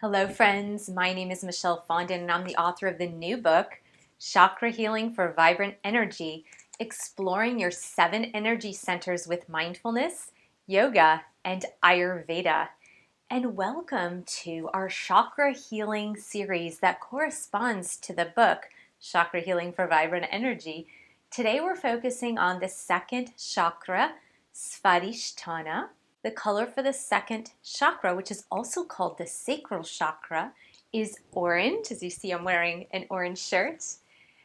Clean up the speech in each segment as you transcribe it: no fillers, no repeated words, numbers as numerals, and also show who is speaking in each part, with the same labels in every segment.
Speaker 1: Hello friends, my name is Michelle Fondin and I'm the author of the new book, Chakra Healing for Vibrant Energy, exploring your 7 energy centers with mindfulness, yoga, and Ayurveda. And welcome to our chakra healing series that corresponds to the book, Chakra Healing for Vibrant Energy. Today we're focusing on the second chakra, Svadhisthana. The color for the second chakra, which is also called the sacral chakra, is orange. As you see, I'm wearing an orange shirt.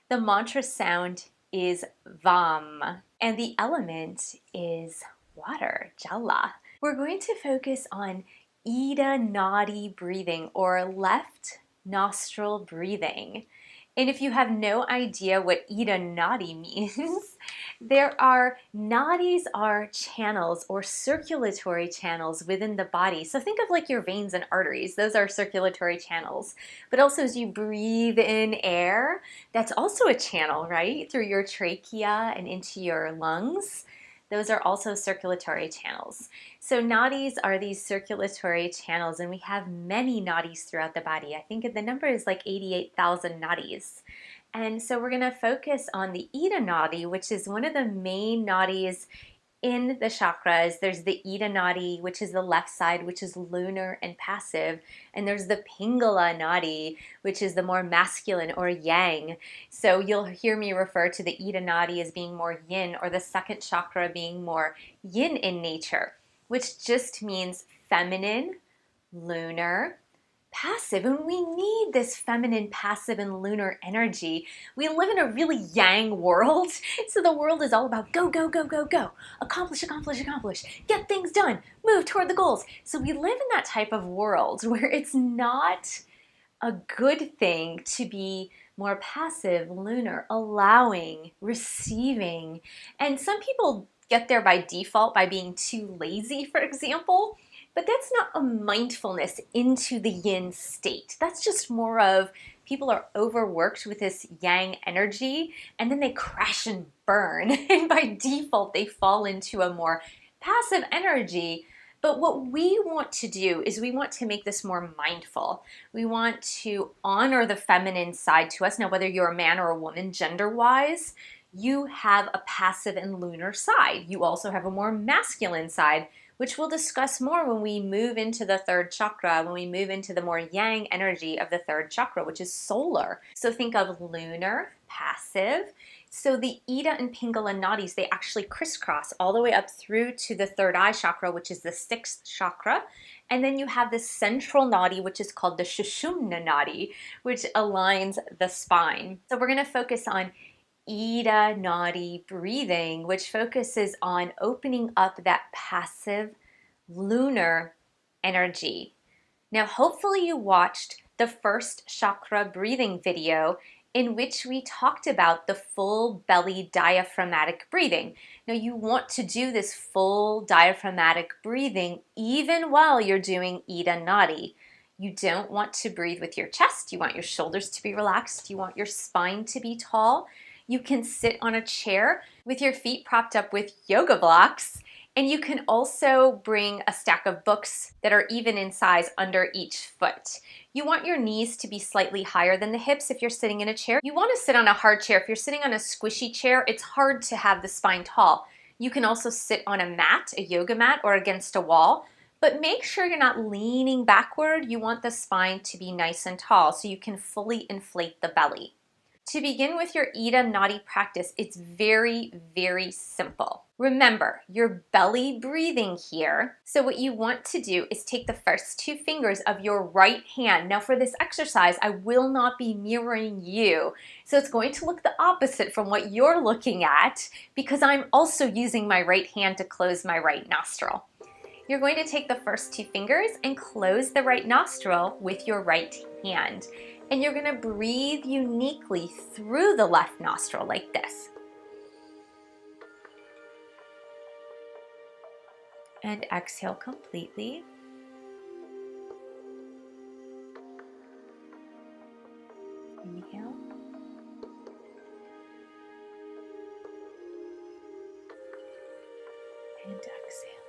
Speaker 1: The mantra sound is Vam, and the element is water, jala. We're going to focus on Ida Nadi breathing, or left nostril breathing. And if you have no idea what Ida Nadi means, nadis are channels or circulatory channels within the body. So think of like your veins and arteries. Those are circulatory channels. But also as you breathe in air, that's also a channel, right? Through your trachea and into your lungs. Those are also circulatory channels. So nadis are these circulatory channels, and we have many nadis throughout the body. I think the number is like 88,000 nadis. And so we're going to focus on the Ida Nadi, which is one of the main nadis in the chakras. There's the Ida Nadi, which is the left side, which is lunar and passive. And there's the Pingala Nadi, which is the more masculine or yang. So you'll hear me refer to the Ida Nadi as being more yin, or the second chakra being more yin in nature, which just means feminine, lunar, passive. And we need this feminine, passive, and lunar energy. We live in a really yang world. So the world is all about go, go, go, go, go. Accomplish, accomplish, accomplish. Get things done. Move toward the goals. So we live in that type of world where it's not a good thing to be more passive, lunar, allowing, receiving. And some people get there by default by being too lazy, for example. But that's not a mindfulness into the yin state. That's just more of people are overworked with this yang energy and then they crash and burn. And by default, they fall into a more passive energy. But what we want to do is we want to make this more mindful. We want to honor the feminine side to us. Now, whether you're a man or a woman, gender-wise, you have a passive and lunar side. You also have a more masculine side, which we'll discuss more when we move into the third chakra, when we move into the more yang energy of the third chakra, which is solar. So think of lunar, passive. So the Ida and Pingala nadis, they actually crisscross all the way up through to the third eye chakra, which is the sixth chakra. And then you have this central nadi, which is called the Sushumna nadi, which aligns the spine. So we're going to focus on Ida Nadi breathing, which focuses on opening up that passive lunar energy. Now, hopefully you watched the first chakra breathing video in which we talked about the full belly diaphragmatic breathing. Now, you want to do this full diaphragmatic breathing even while you're doing Ida Nadi. You don't want to breathe with your chest. You want your shoulders to be relaxed. You want your spine to be tall. You can sit on a chair with your feet propped up with yoga blocks, and you can also bring a stack of books that are even in size under each foot. You want your knees to be slightly higher than the hips if you're sitting in a chair. You want to sit on a hard chair. If you're sitting on a squishy chair, it's hard to have the spine tall. You can also sit on a mat, a yoga mat, or against a wall, but make sure you're not leaning backward. You want the spine to be nice and tall so you can fully inflate the belly. To begin with your Ida Nadi practice, it's very, very simple. Remember, you're belly breathing here. So what you want to do is take the first 2 fingers of your right hand. Now for this exercise, I will not be mirroring you. So it's going to look the opposite from what you're looking at because I'm also using my right hand to close my right nostril. You're going to take the first 2 fingers and close the right nostril with your right hand. And you're going to breathe uniquely through the left nostril like this. And exhale completely. Inhale. And exhale.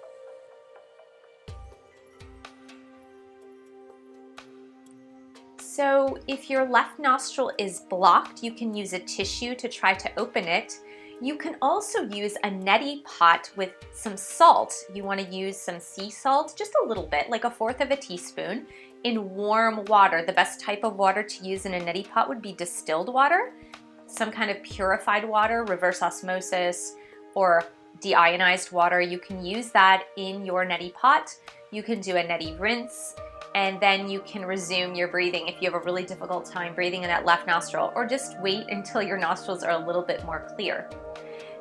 Speaker 1: So if your left nostril is blocked, you can use a tissue to try to open it. You can also use a neti pot with some salt. You want to use some sea salt, just a little bit, like 1/4 of a teaspoon, in warm water. The best type of water to use in a neti pot would be distilled water, some kind of purified water, reverse osmosis, or deionized water. You can use that in your neti pot. You can do a neti rinse, and then you can resume your breathing if you have a really difficult time breathing in that left nostril, or just wait until your nostrils are a little bit more clear.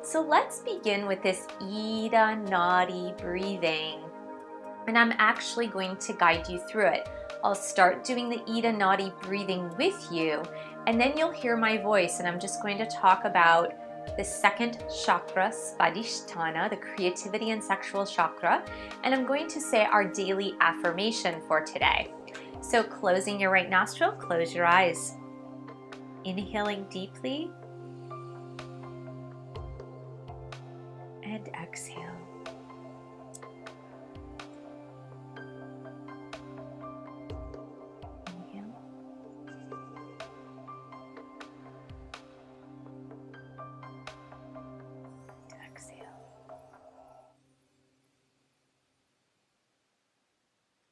Speaker 1: So let's begin with this Ida Nadi breathing, and I'm actually going to guide you through it. I'll start doing the Ida Nadi breathing with you, and then you'll hear my voice, and I'm just going to talk about the second chakra, Svadhisthana, the creativity and sexual chakra, and I'm going to say our daily affirmation for today. So closing your right nostril, close your eyes. Inhaling deeply and exhale. Inhale. Exhale.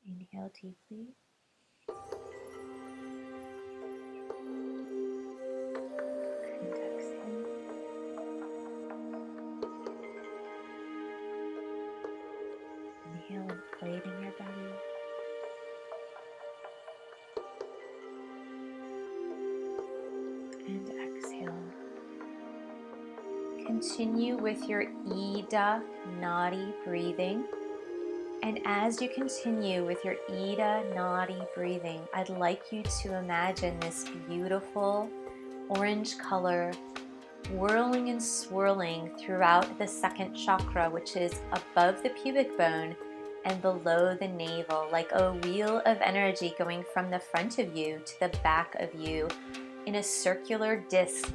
Speaker 1: Inhale deeply. And exhale. Inhale, inflating your belly. And exhale. Continue with your Ida Nadi breathing. And as you continue with your Ida Nadi breathing, I'd like you to imagine this beautiful orange color whirling and swirling throughout the second chakra, which is above the pubic bone and below the navel, like a wheel of energy going from the front of you to the back of you in a circular disc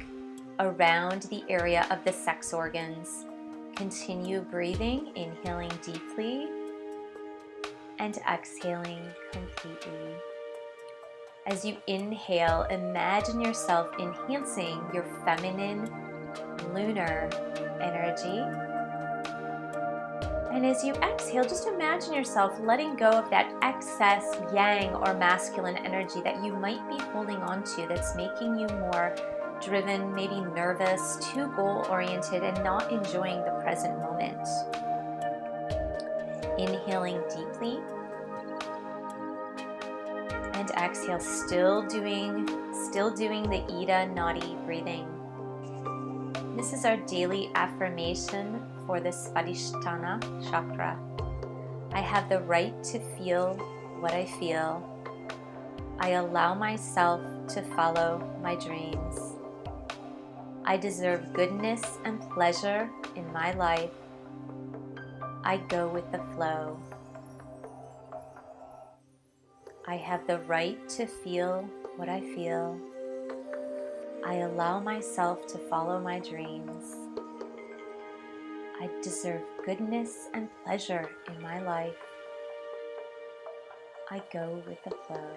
Speaker 1: around the area of the sex organs. Continue breathing, inhaling deeply and exhaling completely. As you inhale, imagine yourself enhancing your feminine lunar energy. And as you exhale, just imagine yourself letting go of that excess yang or masculine energy that you might be holding on to, that's making you more driven, maybe nervous, too goal-oriented, and not enjoying the present moment. Inhaling deeply and exhale, still doing the Ida Nadi breathing. This is our daily affirmation for the Svadhisthana chakra. I have the right to feel what I feel. I allow myself to follow my dreams. I deserve goodness and pleasure in my life. I go with the flow. I have the right to feel what I feel. I allow myself to follow my dreams. I deserve goodness and pleasure in my life. I go with the flow.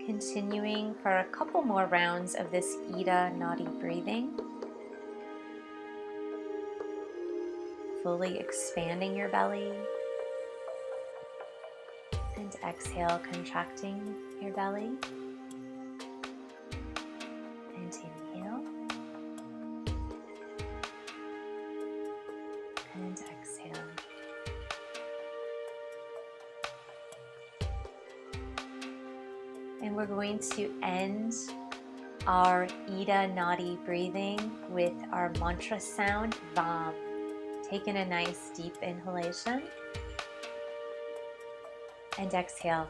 Speaker 1: Continuing for a couple more rounds of this Ida Nadi breathing. Fully expanding your belly. And exhale, contracting your belly. And inhale. And exhale. And we're going to end our Ida Nadi breathing with our mantra sound, Vam. Taking a nice deep inhalation. And exhale.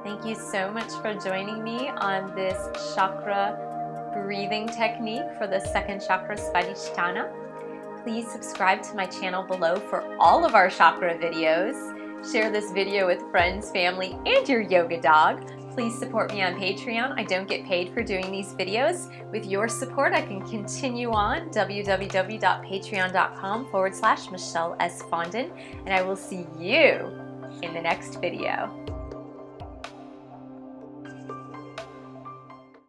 Speaker 1: Thank you so much for joining me on this chakra breathing technique for the second chakra, Svadhisthana. Please subscribe to my channel below for all of our chakra videos. Share this video with friends, family, and your yoga dog. Please support me on Patreon. I don't get paid for doing these videos. With your support, I can continue on www.patreon.com/Michelle S. Fondin, and I will see you in the next video.